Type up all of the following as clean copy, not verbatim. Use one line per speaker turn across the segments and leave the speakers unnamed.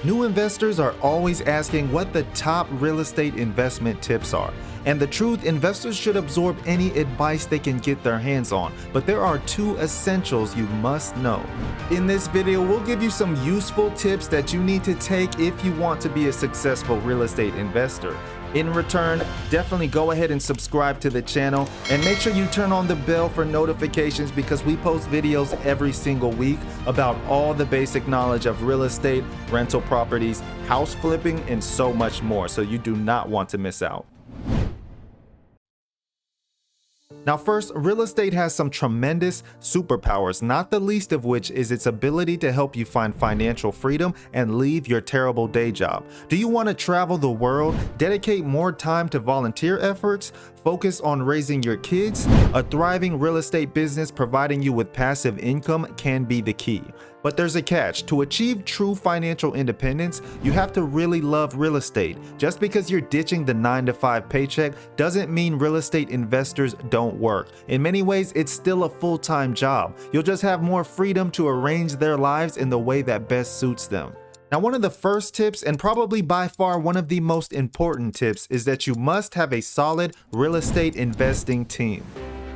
New investors are always asking what the top real estate investment tips are. And the truth, investors should absorb any advice they can get their hands on, but there are two essentials you must know. In this video, we'll give you some useful tips that you need to take if you want to be a successful real estate investor. In return, definitely go ahead and subscribe to the channel and make sure you turn on the bell for notifications because we post videos every single week about all the basic knowledge of real estate, rental properties, house flipping, and so much more, so you do not want to miss out. Now first, real estate has some tremendous superpowers, not the least of which is its ability to help you find financial freedom and leave your terrible day job. Do you want to travel the world, dedicate more time to volunteer efforts, focus on raising your kids? A thriving real estate business providing you with passive income can be the key. But there's a catch. To achieve true financial independence, you have to really love real estate. Just because you're ditching the 9-to-5 paycheck doesn't mean real estate investors don't work. In many ways, it's still a full-time job. You'll just have more freedom to arrange their lives in the way that best suits them. Now, one of the first tips, and probably by far one of the most important tips, is that you must have a solid real estate investing team.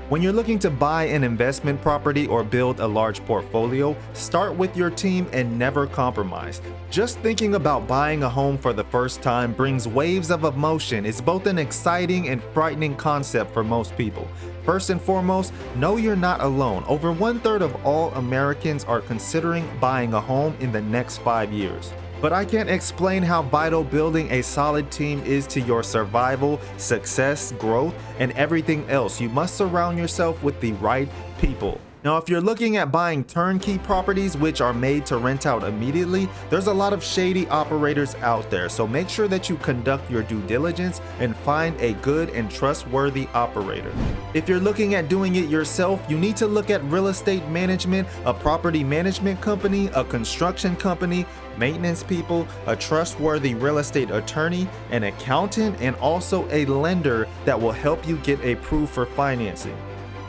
When you're looking to buy an investment property or build a large portfolio, start with your team and never compromise. Just thinking about buying a home for the first time brings waves of emotion. It's both an exciting and frightening concept for most people. First and foremost, know you're not alone. Over 1/3 of all Americans are considering buying a home in the next 5 years. But I can't explain how vital building a solid team is to your survival, success, growth, and everything else. You must surround yourself with the right people. Now, if you're looking at buying turnkey properties which are made to rent out immediately, there's a lot of shady operators out there, so make sure that you conduct your due diligence and find a good and trustworthy operator. If you're looking at doing it yourself, you need to look at real estate management, a property management company, a construction company, maintenance people, a trustworthy real estate attorney, an accountant, and also a lender that will help you get approved for financing.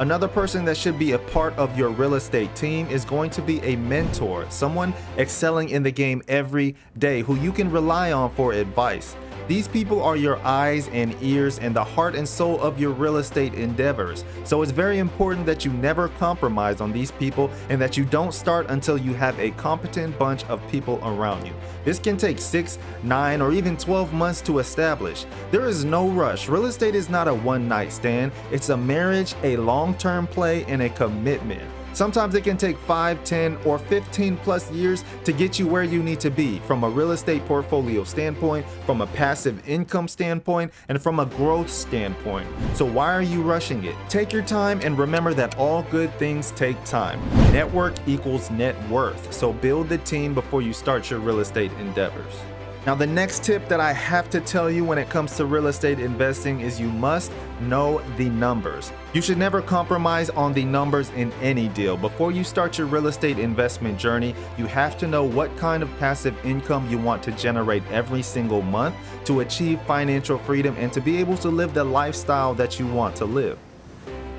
Another person that should be a part of your real estate team is going to be a mentor, someone excelling in the game every day who you can rely on for advice. These people are your eyes and ears and the heart and soul of your real estate endeavors. So it's very important that you never compromise on these people and that you don't start until you have a competent bunch of people around you. This can take 6, 9, or even 12 months to establish. There is no rush. Real estate is not a one-night stand. It's a marriage, a long-term play, and a commitment. Sometimes it can take 5, 10, or 15 plus years to get you where you need to be from a real estate portfolio standpoint, from a passive income standpoint, and from a growth standpoint. So why are you rushing it? Take your time and remember that all good things take time. Network equals net worth. So build the team before you start your real estate endeavors. Now, the next tip that I have to tell you when it comes to real estate investing is you must know the numbers. You should never compromise on the numbers in any deal. Before you start your real estate investment journey, you have to know what kind of passive income you want to generate every single month to achieve financial freedom and to be able to live the lifestyle that you want to live.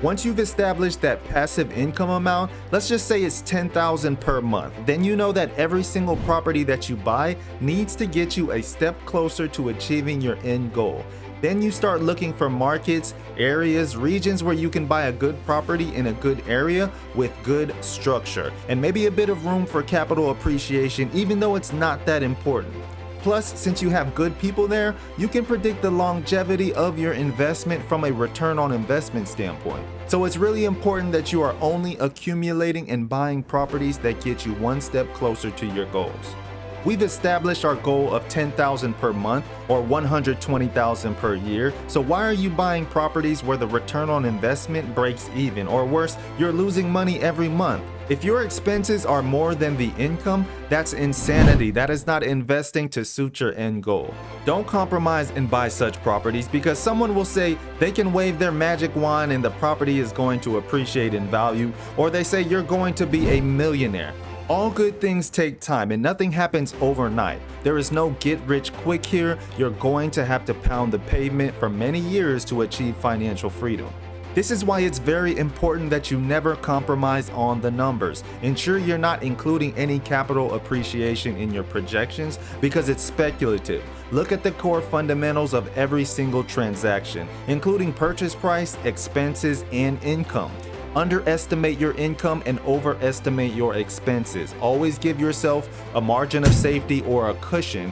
Once you've established that passive income amount, let's just say it's $10,000 per month, then you know that every single property that you buy needs to get you a step closer to achieving your end goal. Then you start looking for markets, areas, regions where you can buy a good property in a good area with good structure, and maybe a bit of room for capital appreciation, even though it's not that important. Plus, since you have good people there, you can predict the longevity of your investment from a return on investment standpoint. So it's really important that you are only accumulating and buying properties that get you one step closer to your goals. We've established our goal of $10,000 per month or $120,000 per year. So why are you buying properties where the return on investment breaks even, or worse, you're losing money every month? If your expenses are more than the income, that's insanity. That is not investing to suit your end goal. Don't compromise and buy such properties because someone will say they can wave their magic wand and the property is going to appreciate in value, or they say you're going to be a millionaire. All good things take time and nothing happens overnight. There is no get rich quick here. You're going to have to pound the pavement for many years to achieve financial freedom. This is why it's very important that you never compromise on the numbers. Ensure you're not including any capital appreciation in your projections because it's speculative. Look at the core fundamentals of every single transaction, including purchase price, expenses, and income. Underestimate your income and overestimate your expenses. Always give yourself a margin of safety or a cushion.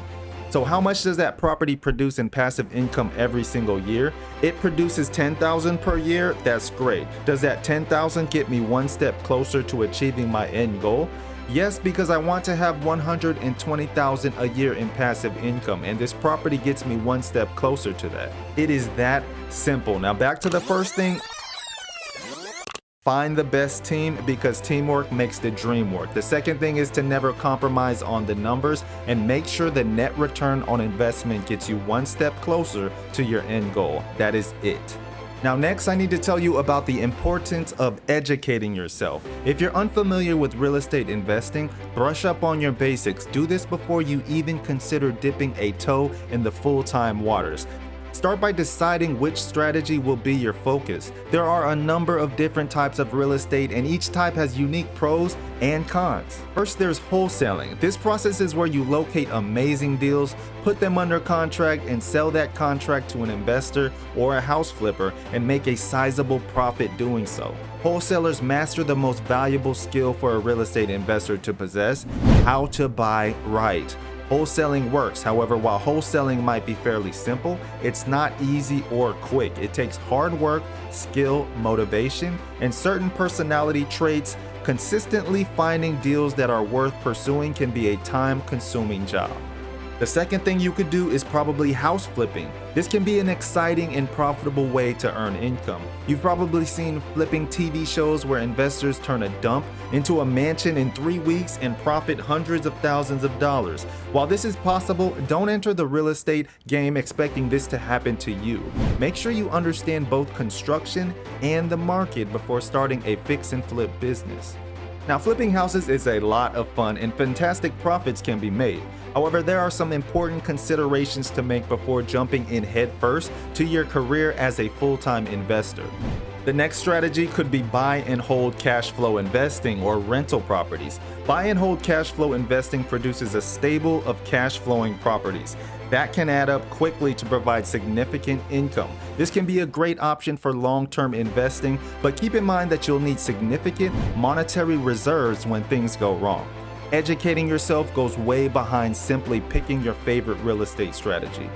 So how much does that property produce in passive income every single year? It produces $10,000 per year. That's great. Does that $10,000 get me one step closer to achieving my end goal? Yes, because I want to have $120,000 a year in passive income, and this property gets me one step closer to that. It is that simple. Now back to the first thing. Find the best team because teamwork makes the dream work. The second thing is to never compromise on the numbers and make sure the net return on investment gets you one step closer to your end goal. That is it. Now next, I need to tell you about the importance of educating yourself. If you're unfamiliar with real estate investing, brush up on your basics. Do this before you even consider dipping a toe in the full-time waters. Start by deciding which strategy will be your focus. There are a number of different types of real estate and each type has unique pros and cons. First, there's wholesaling. This process is where you locate amazing deals, put them under contract, and sell that contract to an investor or a house flipper and make a sizable profit doing so. Wholesalers master the most valuable skill for a real estate investor to possess: how to buy right. Wholesaling works. However, while wholesaling might be fairly simple, it's not easy or quick. It takes hard work, skill, motivation, and certain personality traits. Consistently finding deals that are worth pursuing can be a time-consuming job. The second thing you could do is probably house flipping. This can be an exciting and profitable way to earn income. You've probably seen flipping TV shows where investors turn a dump into a mansion in 3 weeks and profit hundreds of thousands of dollars. While this is possible, don't enter the real estate game expecting this to happen to you. Make sure you understand both construction and the market before starting a fix and flip business. Now, flipping houses is a lot of fun and fantastic profits can be made. However, there are some important considerations to make before jumping in headfirst to your career as a full-time investor. The next strategy could be buy and hold cash flow investing or rental properties. Buy and hold cash flow investing produces a stable of cash flowing properties that can add up quickly to provide significant income. This can be a great option for long-term investing, but keep in mind that you'll need significant monetary reserves when things go wrong. Educating yourself goes way behind simply picking your favorite real estate strategy.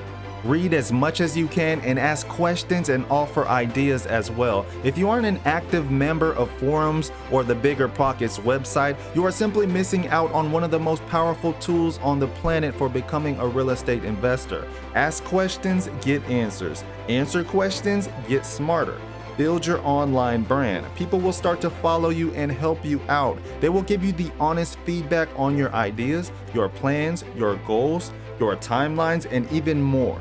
Read as much as you can and ask questions and offer ideas as well. If you aren't an active member of forums or the Bigger Pockets website, you are simply missing out on one of the most powerful tools on the planet for becoming a real estate investor. Ask questions, get answers. Answer questions, get smarter. Build your online brand. People will start to follow you and help you out. They will give you the honest feedback on your ideas, your plans, your goals, your timelines, and even more.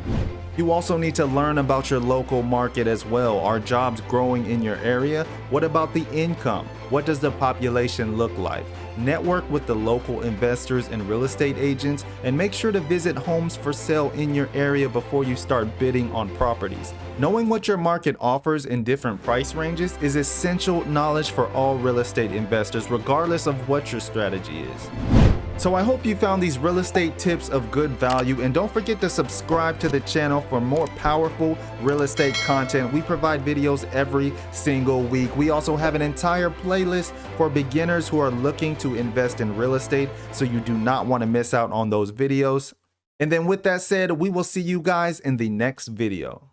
You also need to learn about your local market as well. Are jobs growing in your area? What about the income? What does the population look like? Network with the local investors and real estate agents, and make sure to visit homes for sale in your area before you start bidding on properties. Knowing what your market offers in different price ranges is essential knowledge for all real estate investors, regardless of what your strategy is. So I hope you found these real estate tips of good value, and don't forget to subscribe to the channel for more powerful real estate content. We provide videos every single week. We also have an entire playlist for beginners who are looking to invest in real estate, so you do not want to miss out on those videos. And then with that said, we will see you guys in the next video.